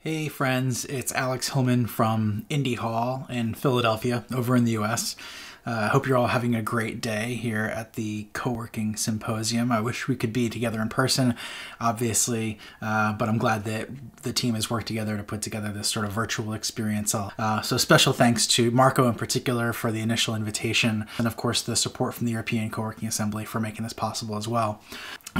Hey friends, it's Alex Hillman from Indie Hall in Philadelphia over in the US. I hope you're all having a great day here at the Coworking Symposium. I wish we could be together in person, obviously, but I'm glad that the team has worked together to put together this sort of virtual experience. So special thanks to Marco in particular for the initial invitation, and of course the support from the European Coworking Assembly for making this possible as well.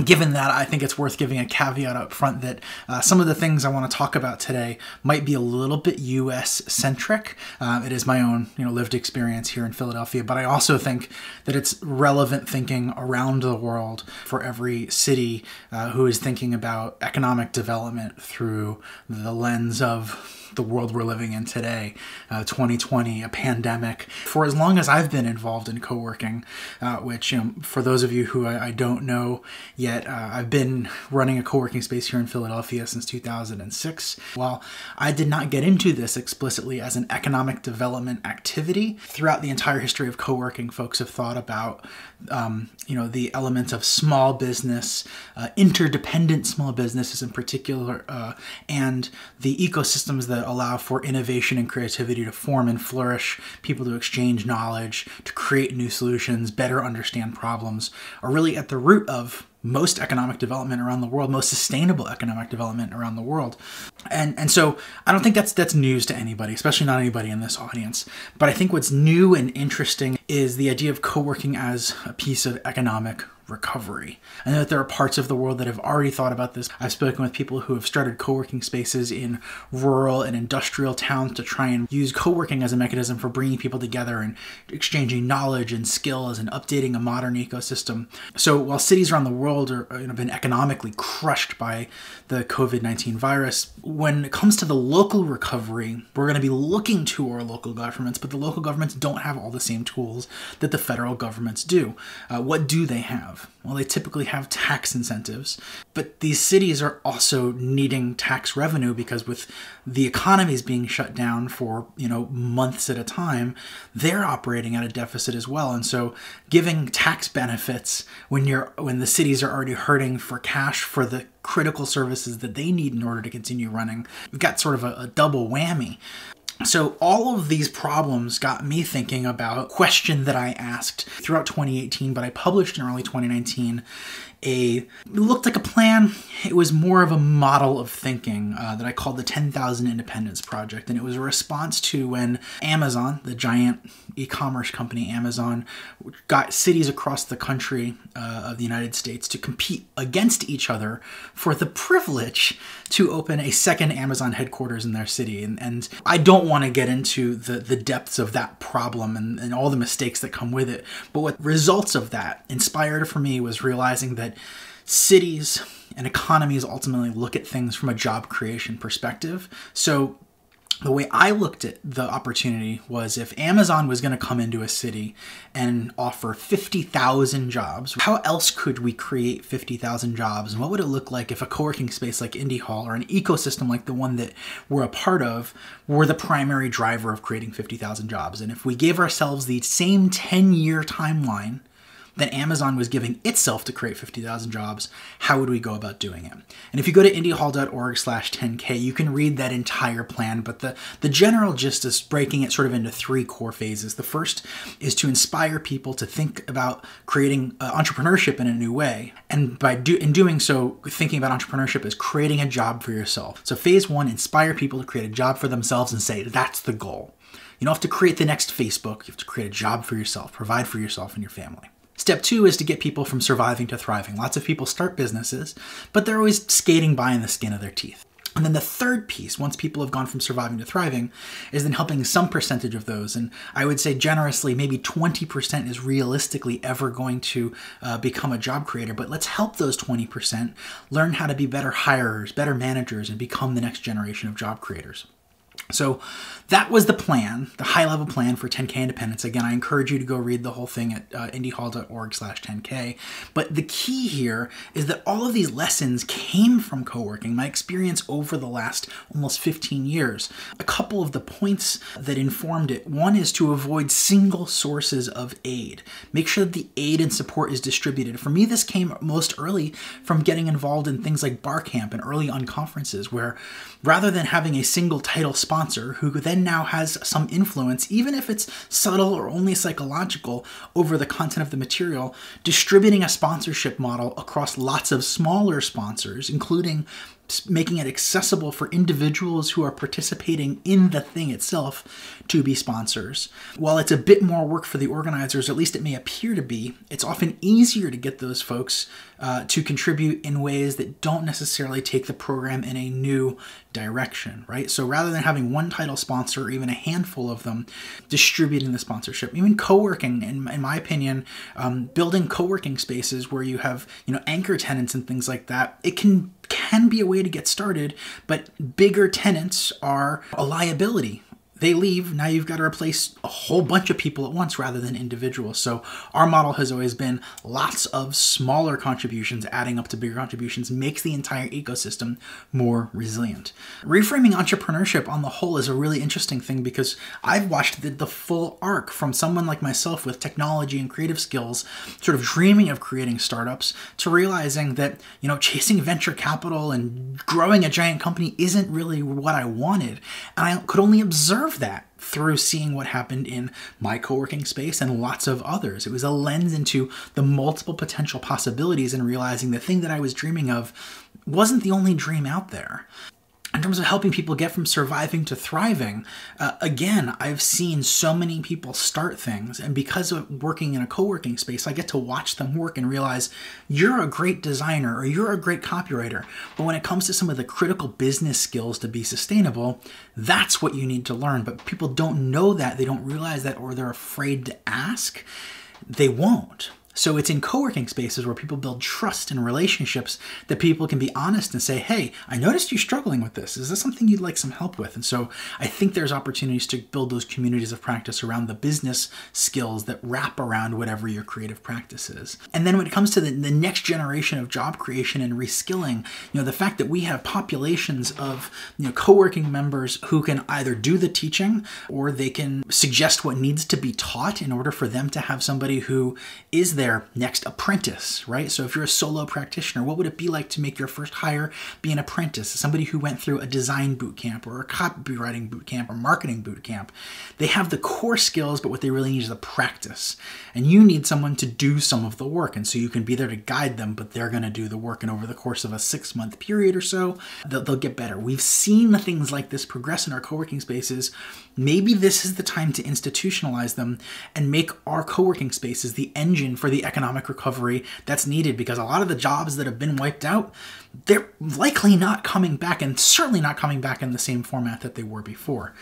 Given that, I think it's worth giving a caveat up front that some of the things I want to talk about today might be a little bit US-centric. It is my own lived experience here in Philadelphia, but I also think that it's relevant thinking around the world for every city who is thinking about economic development through the lens of the world we're living in today, 2020, a pandemic. For as long as I've been involved in co-working, which, for those of you who I don't know yet, I've been running a co-working space here in Philadelphia since 2006. While I did not get into this explicitly as an economic development activity, throughout the entire history of co-working, folks have thought about, the element of small business, interdependent small businesses in particular, and the ecosystems that allow for innovation and creativity to form and flourish, people to exchange knowledge, to create new solutions, better understand problems, are really at the root of most economic development around the world, most sustainable economic development around the world. And so I don't think that's news to anybody, especially not anybody in this audience. But I think what's new and interesting is the idea of co-working as a piece of economic recovery. I know that there are parts of the world that have already thought about this. I've spoken with people who have started co-working spaces in rural and industrial towns to try and use co-working as a mechanism for bringing people together and exchanging knowledge and skills and updating a modern ecosystem. So while cities around the world are been economically crushed by the COVID-19 virus, when it comes to the local recovery, we're going to be looking to our local governments, but the local governments don't have all the same tools that the federal governments do. What do they have? Well, they typically have tax incentives, but these cities are also needing tax revenue because with the economies being shut down for, months at a time, they're operating at a deficit as well. And so giving tax benefits when the cities are already hurting for cash for the critical services that they need in order to continue running, we've got sort of a double whammy. So all of these problems got me thinking about a question that I asked throughout 2018, but I published in early 2019. It looked like a plan. It was more of a model of thinking that I called the 10,000 Independence Project. And it was a response to when Amazon, the giant e-commerce company Amazon, got cities across the country of the United States to compete against each other for the privilege to open a second Amazon headquarters in their city. And I don't want to get into the depths of that problem and all the mistakes that come with it. But what results of that inspired for me was realizing that cities and economies ultimately look at things from a job creation perspective. So the way I looked at the opportunity was if Amazon was going to come into a city and offer 50,000 jobs, how else could we create 50,000 jobs? And what would it look like if a co-working space like Indie Hall or an ecosystem like the one that we're a part of were the primary driver of creating 50,000 jobs? And if we gave ourselves the same 10-year timeline that Amazon was giving itself to create 50,000 jobs, how would we go about doing it? And if you go to indiehall.org/10K, you can read that entire plan, but the general gist is breaking it sort of into three core phases. The first is to inspire people to think about creating entrepreneurship in a new way. And in doing so, thinking about entrepreneurship as creating a job for yourself. So phase one, inspire people to create a job for themselves and say, that's the goal. You don't have to create the next Facebook. You have to create a job for yourself, provide for yourself and your family. Step two is to get people from surviving to thriving. Lots of people start businesses, but they're always skating by in the skin of their teeth. And then the third piece, once people have gone from surviving to thriving, is then helping some percentage of those. And I would say generously, maybe 20% is realistically ever going to become a job creator. But let's help those 20% learn how to be better hirers, better managers, and become the next generation of job creators. So that was the plan, the high-level plan for 10K Independence. Again, I encourage you to go read the whole thing at indiehall.org/10K. But the key here is that all of these lessons came from co-working, my experience over the last almost 15 years. A couple of the points that informed it. One is to avoid single sources of aid. Make sure that the aid and support is distributed. For me, this came most early from getting involved in things like bar camp and early on conferences, where rather than having a single title sponsor who then now has some influence, even if it's subtle or only psychological, over the content of the material, distributing a sponsorship model across lots of smaller sponsors, including making it accessible for individuals who are participating in the thing itself to be sponsors. While it's a bit more work for the organizers, at least it may appear to be, it's often easier to get those folks to contribute in ways that don't necessarily take the program in a new direction, right? So rather than having one title sponsor or even a handful of them distributing the sponsorship, even co-working, in my opinion, building co-working spaces where you have, anchor tenants and things like that, it can be a way to get started, but bigger tenants are a liability. They leave, now you've got to replace a whole bunch of people at once rather than individuals. So our model has always been lots of smaller contributions adding up to bigger contributions makes the entire ecosystem more resilient. Reframing entrepreneurship on the whole is a really interesting thing because I've watched the full arc from someone like myself with technology and creative skills, sort of dreaming of creating startups, to realizing that, chasing venture capital and growing a giant company isn't really what I wanted. And I could only observe that through seeing what happened in my co-working space and lots of others. It was a lens into the multiple potential possibilities and realizing the thing that I was dreaming of wasn't the only dream out there. In terms of helping people get from surviving to thriving, again, I've seen so many people start things, and because of working in a co-working space, I get to watch them work and realize you're a great designer or you're a great copywriter, but when it comes to some of the critical business skills to be sustainable, that's what you need to learn. But people don't know that, they don't realize that, or they're afraid to ask. They won't. So it's in co-working spaces where people build trust and relationships that people can be honest and say, hey, I noticed you're struggling with this. Is this something you'd like some help with? And so I think there's opportunities to build those communities of practice around the business skills that wrap around whatever your creative practice is. And then when it comes to the next generation of job creation and reskilling, the fact that we have populations of co-working members who can either do the teaching or they can suggest what needs to be taught in order for them to have somebody who is their next apprentice, right? So if you're a solo practitioner, what would it be like to make your first hire be an apprentice? Somebody who went through a design boot camp or a copywriting boot camp or marketing boot camp. They have the core skills, but what they really need is the practice. And you need someone to do some of the work. And so you can be there to guide them, but they're going to do the work. And over the course of a 6-month period or so, they'll get better. We've seen things like this progress in our co-working spaces. Maybe this is the time to institutionalize them and make our co-working spaces the engine for the economic recovery that's needed, because a lot of the jobs that have been wiped out, they're likely not coming back, and certainly not coming back in the same format that they were before.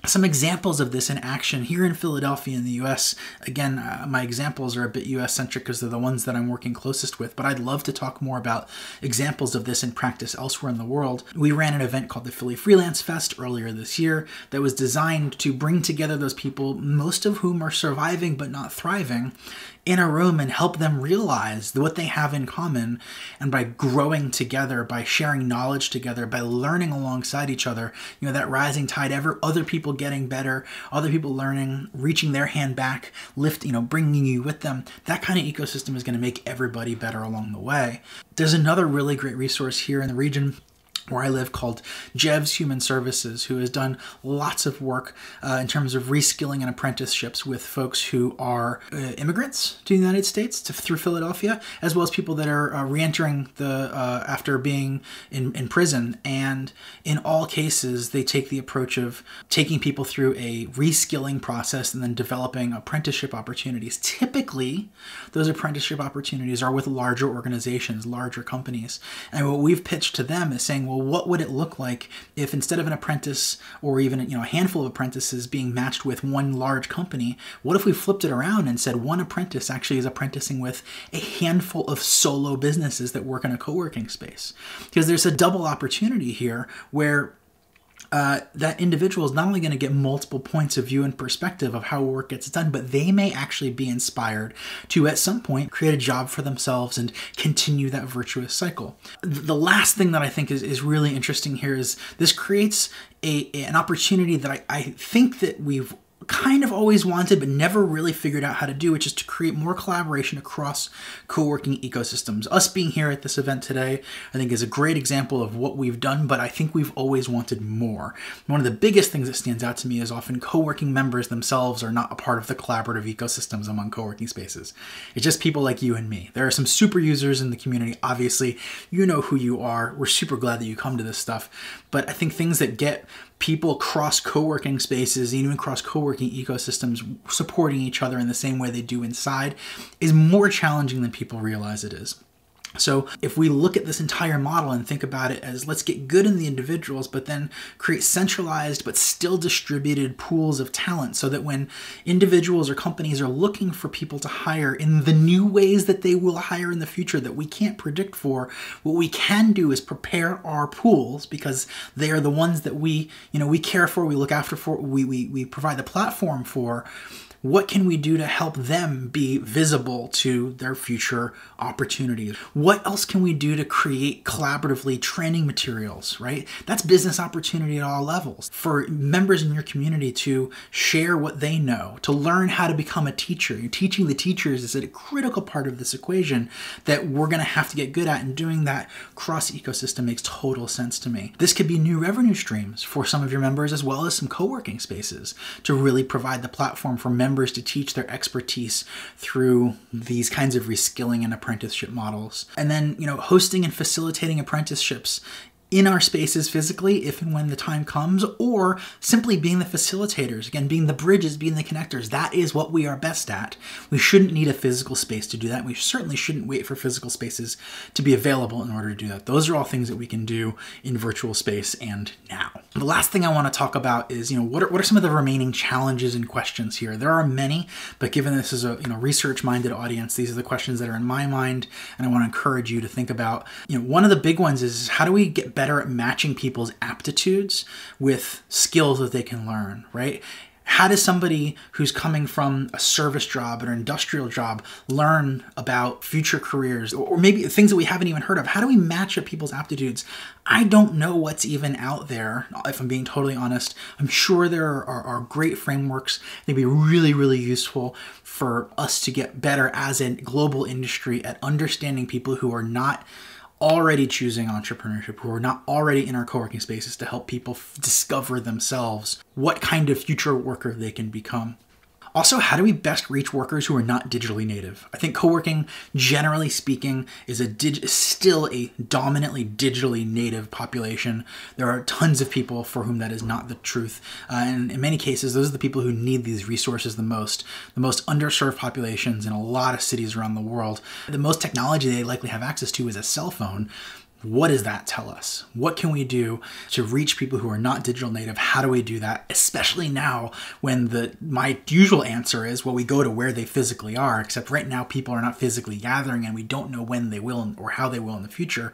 Some examples of this in action here in Philadelphia in the US. Again, my examples are a bit US-centric because they're the ones that I'm working closest with, but I'd love to talk more about examples of this in practice elsewhere in the world. We ran an event called the Philly Freelance Fest earlier this year that was designed to bring together those people, most of whom are surviving but not thriving, in a room and help them realize what they have in common. And by growing together, by sharing knowledge together, by learning alongside each other, that rising tide, other people getting better, other people learning, reaching their hand back, bringing you with them, that kind of ecosystem is going to make everybody better along the way. There's another really great resource here in the region where I live called Jebs Human Services, who has done lots of work in terms of reskilling and apprenticeships with folks who are immigrants to the United States through Philadelphia, as well as people that are reentering after being in prison. And in all cases, they take the approach of taking people through a reskilling process and then developing apprenticeship opportunities. Typically, those apprenticeship opportunities are with larger organizations, larger companies. And what we've pitched to them is saying, well, what would it look like if instead of an apprentice or even a handful of apprentices being matched with one large company, what if we flipped it around and said one apprentice actually is apprenticing with a handful of solo businesses that work in a co-working space? Because there's a double opportunity here where that individual is not only going to get multiple points of view and perspective of how work gets done, but they may actually be inspired to, at some point, create a job for themselves and continue that virtuous cycle. The last thing that I think is really interesting here is this creates an opportunity that I think that we've kind of always wanted but never really figured out how to do, which is to create more collaboration across co-working ecosystems. Us being here at this event today, I think, is a great example of what we've done, but I think we've always wanted more. One of the biggest things that stands out to me is often co-working members themselves are not a part of the collaborative ecosystems among co-working spaces. It's just people like you and me. There are some super users in the community. Obviously, you know who you are. We're super glad that you come to this stuff. But I think things that get people across co-working spaces, even across co-working ecosystems, supporting each other in the same way they do inside is more challenging than people realize it is. So if we look at this entire model and think about it as let's get good in the individuals, but then create centralized but still distributed pools of talent so that when individuals or companies are looking for people to hire in the new ways that they will hire in the future that we can't predict for, what we can do is prepare our pools because they are the ones that we care for, we look after for, we provide the platform for. What can we do to help them be visible to their future opportunities? What else can we do to create collaboratively training materials, right? That's business opportunity at all levels. For members in your community to share what they know, to learn how to become a teacher. Teaching the teachers is a critical part of this equation that we're going to have to get good at, and doing that cross-ecosystem makes total sense to me. This could be new revenue streams for some of your members as well as some co-working spaces to really provide the platform for members to teach their expertise through these kinds of reskilling and apprenticeship models. And then, hosting and facilitating apprenticeships in our spaces physically, if and when the time comes, or simply being the facilitators, again, being the bridges, being the connectors. That is what we are best at. We shouldn't need a physical space to do that. We certainly shouldn't wait for physical spaces to be available in order to do that. Those are all things that we can do in virtual space and now. The last thing I want to talk about is, what are some of the remaining challenges and questions here? There are many, but given this is a research-minded audience, these are the questions that are in my mind, and I want to encourage you to think about. One of the big ones is how do we get better at matching people's aptitudes with skills that they can learn, right? How does somebody who's coming from a service job or an industrial job learn about future careers or maybe things that we haven't even heard of? How do we match up people's aptitudes? I don't know what's even out there, if I'm being totally honest. I'm sure there are great frameworks. They'd be really, really useful for us to get better as a global industry at understanding people who are not already choosing entrepreneurship, who are not already in our co-working spaces, to help people discover themselves what kind of future worker they can become. Also, how do we best reach workers who are not digitally native? I think co-working, generally speaking, is still a dominantly digitally native population. There are tons of people for whom that is not the truth. And in many cases, those are the people who need these resources the most underserved populations in a lot of cities around the world. The most technology they likely have access to is a cell phone. What does that tell us? What can we do to reach people who are not digital native? How do we do that? Especially now when my usual answer is, well, we go to where they physically are, except right now people are not physically gathering and we don't know when they will or how they will in the future.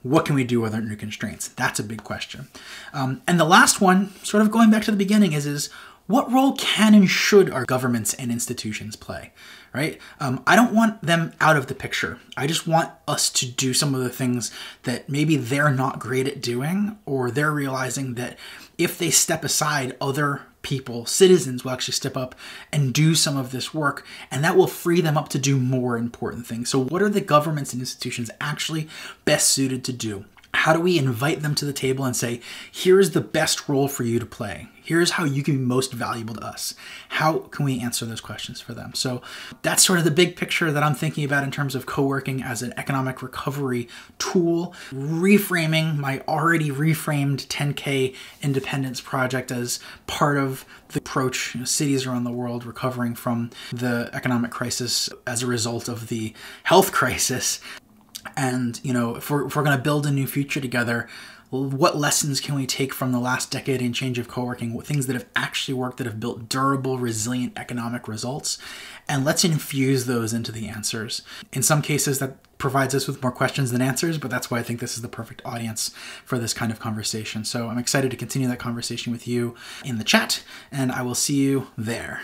What can we do with our new constraints? That's a big question. And the last one, sort of going back to the beginning, is what role can and should our governments and institutions play, right? I don't want them out of the picture. I just want us to do some of the things that maybe they're not great at doing, or they're realizing that if they step aside, other people, citizens, will actually step up and do some of this work, and that will free them up to do more important things. So what are the governments and institutions actually best suited to do? How do we invite them to the table and say, here's the best role for you to play? Here's how you can be most valuable to us. How can we answer those questions for them? So that's sort of the big picture that I'm thinking about in terms of co-working as an economic recovery tool, reframing my already reframed 10K independence project as part of the approach. Cities around the world recovering from the economic crisis as a result of the health crisis. And, if we're going to build a new future together, what lessons can we take from the last decade and change of co-working, things that have actually worked, that have built durable, resilient economic results, and let's infuse those into the answers. In some cases, that provides us with more questions than answers, but that's why I think this is the perfect audience for this kind of conversation. So I'm excited to continue that conversation with you in the chat, and I will see you there.